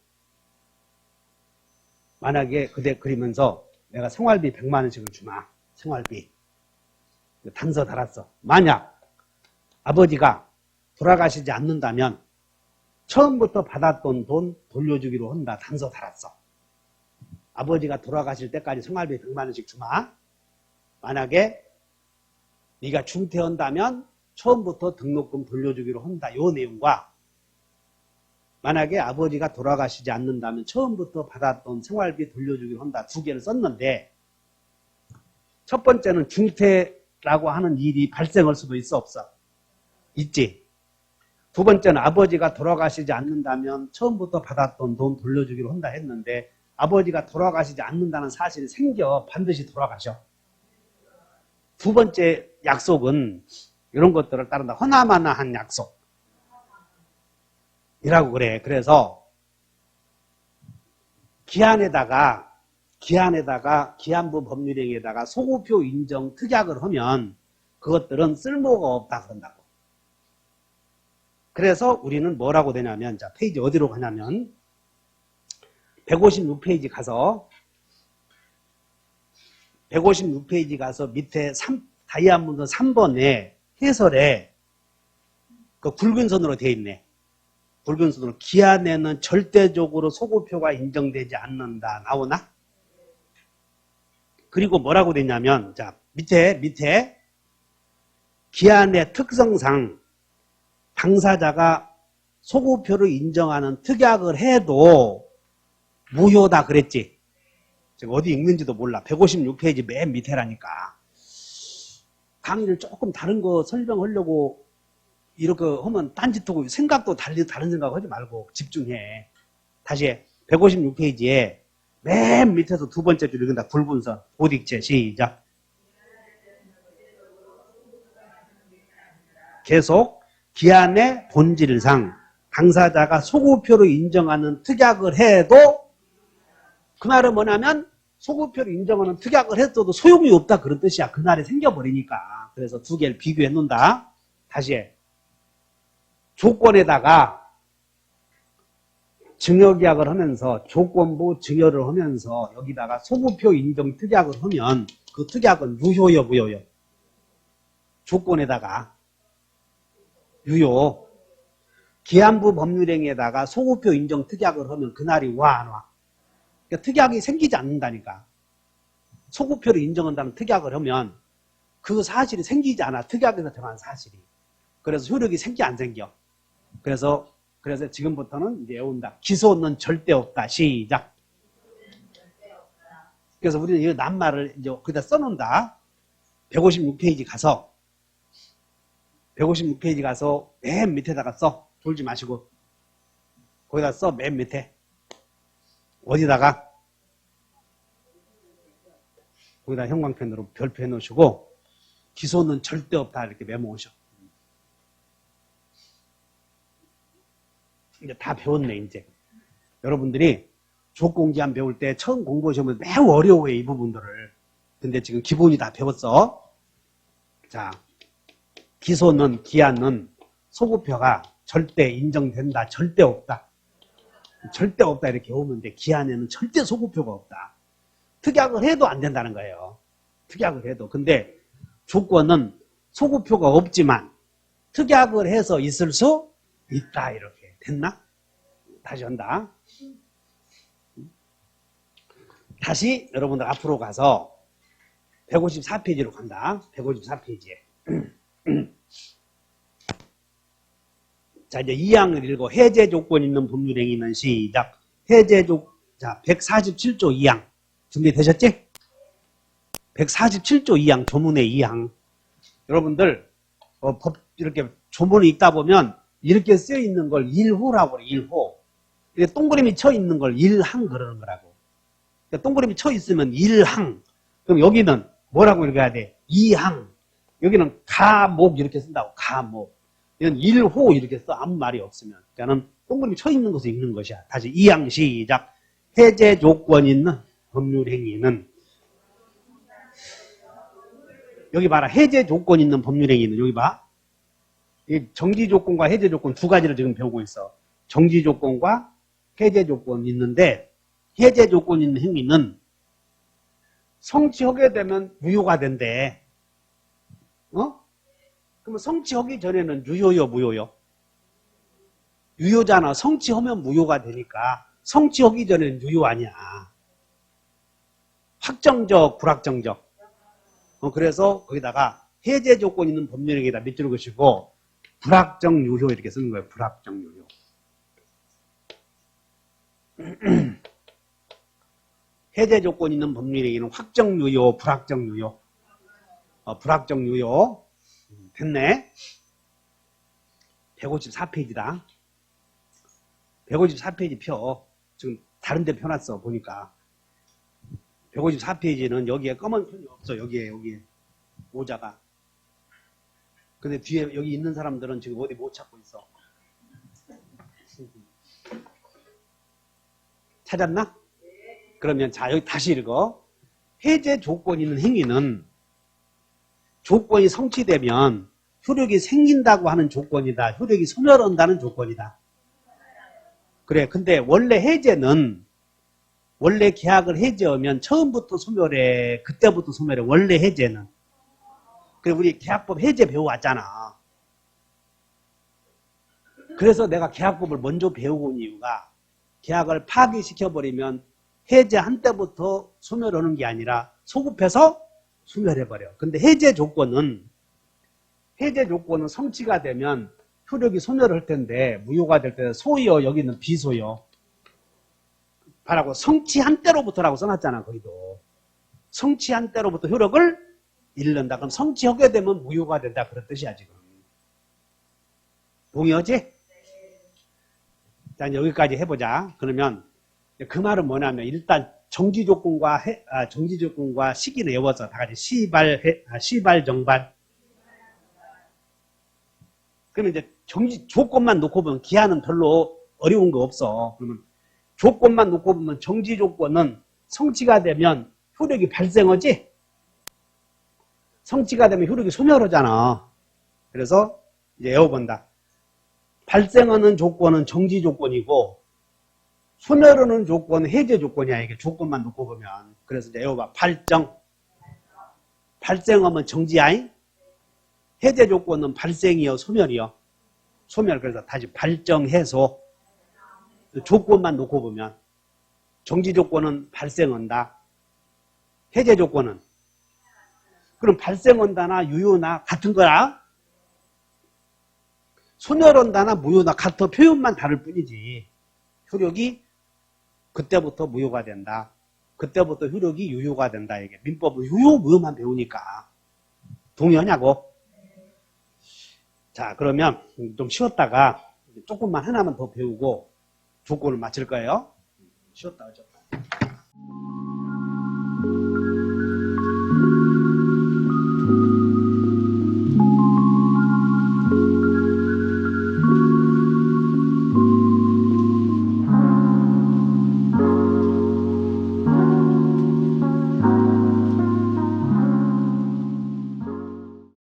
만약에 그대 그리면서 내가 생활비 100만 원씩을 주마. 생활비. 단서 달았어. 만약 아버지가 돌아가시지 않는다면 처음부터 받았던 돈 돌려주기로 한다. 단서 달았어. 아버지가 돌아가실 때까지 생활비 100만 원씩 주마. 만약에 네가 중퇴한다면 처음부터 등록금 돌려주기로 한다. 요 내용과 만약에 아버지가 돌아가시지 않는다면 처음부터 받았던 생활비 돌려주기로 한다. 두 개를 썼는데 첫 번째는 중퇴라고 하는 일이 발생할 수도 있어 없어? 있지. 두 번째는 아버지가 돌아가시지 않는다면 처음부터 받았던 돈 돌려주기로 한다 했는데 아버지가 돌아가시지 않는다는 사실이 생겨 반드시 돌아가셔. 두 번째 약속은 이런 것들을 따른다. 허나마나한 약속. 이라고 그래. 그래서 기한부 법률행위에다가 소구표 인정 특약을 하면 그것들은 쓸모가 없다 그런다고. 그래서 우리는 뭐라고 되냐면 자 페이지 어디로 가냐면 156페이지 가서 156페이지 가서 밑에 다이아몬드 3번에 해설에 그 굵은 선으로 되어 있네. 굵은 선으로 기한에는 절대적으로 소구표가 인정되지 않는다. 나오나? 그리고 뭐라고 되냐면 자 밑에 기한의 특성상 당사자가 소구표를 인정하는 특약을 해도 무효다 그랬지. 제가 어디 읽는지도 몰라. 156페이지 맨 밑에라니까. 강의를 조금 다른 거 설명하려고 이렇게 하면 딴짓하고 생각도 다른 생각하지 말고 집중해. 다시 156페이지에 맨 밑에서 두 번째 줄 읽는다. 굵은 선. 고딕체 시작. 계속 기한의 본질상 당사자가 소구표로 인정하는 특약을 해도 그 말은 뭐냐면 소구표를 인정하는 특약을 했어도 소용이 없다 그런 뜻이야. 그날에 생겨버리니까. 그래서 두 개를 비교해 놓는다. 다시 해. 조건에다가 증여계약을 하면서 조건부 증여를 하면서 여기다가 소구표 인정 특약을 하면 그 특약은 유효요 무효요? 조건에다가 유효. 기한부 법률행위에다가 소구표 인정 특약을 하면 그날이 와 안 와? 그러니까 특약이 생기지 않는다니까. 소구표를 인정한다는 특약을 하면 그 사실이 생기지 않아. 특약에서 정한 사실이. 그래서 효력이 생기 안 생겨. 그래서 지금부터는 이제 외운다. 기소는 절대 없다. 시작. 그래서 우리는 이 낱말을 이제 거기다 써놓는다. 156페이지 가서 맨 밑에다가 써. 졸지 마시고. 거기다 써. 맨 밑에. 어디다가? 거기다 형광펜으로 별표 해놓으시고 기소는 절대 없다 이렇게 메모오셔. 이제 다 배웠네 이제. 여러분들이 조건기한 배울 때 처음 공부하시면 매우 어려워요, 이 부분들을. 근데 지금 기본이 다 배웠어. 자, 기소는, 기한은 소급표가 절대 인정된다, 절대 없다. 절대 없다 이렇게 오면 돼. 기한에는 절대 소급표가 없다. 특약을 해도 안 된다는 거예요. 특약을 해도. 근데 조건은 소급표가 없지만 특약을 해서 있을 수 있다. 이렇게 됐나? 다시 한다. 다시 여러분들 앞으로 가서 154페이지로 간다. 154페이지에. 자, 이제 2항을 읽고 해제 조건 있는 법률행위는 시작. 자, 147조 2항. 준비되셨지? 147조 2항, 조문의 2항. 여러분들, 법, 이렇게 조문을 읽다 보면 이렇게 쓰여 있는 걸 1호라고 그래, 1호. 이게 동그라미 쳐 있는 걸 1항 그러는 거라고. 그러니까 동그라미 쳐 있으면 1항. 그럼 여기는 뭐라고 읽어야 돼? 2항. 여기는 가목 이렇게 쓴다고, 가목. 이건 1호 이렇게 써. 아무 말이 없으면. 그러니까는 동그라미 쳐 있는 것을 읽는 것이야. 다시 2항 시작. 해제 조건 있는 법률행위는 여기 봐라. 해제 조건 있는 법률행위는 여기 봐. 이 정지 조건과 해제 조건 두 가지를 지금 배우고 있어. 정지 조건과 해제 조건이 있는데 해제 조건 있는 행위는 성취하게 되면 무효가 된대. 그러면 성취하기 전에는 유효요, 무효요? 유효잖아. 성취하면 무효가 되니까 성취하기 전에는 유효 아니야. 확정적, 불확정적. 그래서 거기다가 해제 조건 있는 법률행위다 밑줄을 그시고 불확정 유효 이렇게 쓰는 거예요. 불확정 유효. 해제 조건 있는 법률행위는 확정 유효, 불확정 유효. 불확정 유효. 됐네. 154페이지다. 154페이지 펴. 지금 다른 데 펴놨어, 보니까. 154페이지는 여기에 검은 편이 없어. 여기에 모자가. 근데 뒤에 여기 있는 사람들은 지금 어디 못 찾고 있어. 찾았나? 그러면 자, 여기 다시 읽어. 해제 조건 있는 행위는 조건이 성취되면 효력이 생긴다고 하는 조건이다. 효력이 소멸한다는 조건이다. 그래. 근데 원래 해제는 원래 계약을 해제하면 처음부터 소멸해. 그때부터 소멸해. 원래 해제는. 그래, 우리 계약법 해제 배워왔잖아. 그래서 내가 계약법을 먼저 배우고 온 이유가 계약을 파기시켜버리면 해제한 때부터 소멸하는 게 아니라 소급해서 소멸해버려. 근데 해제 조건은 성취가 되면 효력이 소멸할 텐데 무효가 될 때 소요, 여기는 비소요. 바라고 성취한 때로부터라고 써놨잖아. 거기도. 성취한 때로부터 효력을 잃는다. 그럼 성취하게 되면 무효가 된다. 그런 뜻이야 지금. 동의하지? 자, 여기까지 해보자. 그러면 그 말은 뭐냐면 일단 정지조건과 시기를 외워서 다 같이 시발 정발. 그러면 이제 조건만 놓고 보면 기한은 별로 어려운 거 없어. 그러면 조건만 놓고 보면 정지 조건은 성취가 되면 효력이 발생하지? 성취가 되면 효력이 소멸하잖아. 그래서 이제 외워본다. 발생하는 조건은 정지 조건이고 소멸하는 조건은 해제 조건이야. 이게 조건만 놓고 보면. 그래서 이제 외워봐. 발생하면 정지야. 해제 조건은 발생이요, 소멸이요? 소멸. 그래서 다시 발정해소. 조건만 놓고 보면 정지 조건은 발생한다. 해제 조건은 그럼 발생한다나 유효나 같은 거야. 소멸한다나 무효나 같아. 표현만 다를 뿐이지. 효력이 그때부터 무효가 된다. 그때부터 효력이 유효가 된다. 이게 민법은 유효 무효만 배우니까. 동의하냐고? 자, 그러면 좀 쉬었다가 조금만 하나만 더 배우고 조건을 맞출 거예요. 쉬었다 하죠.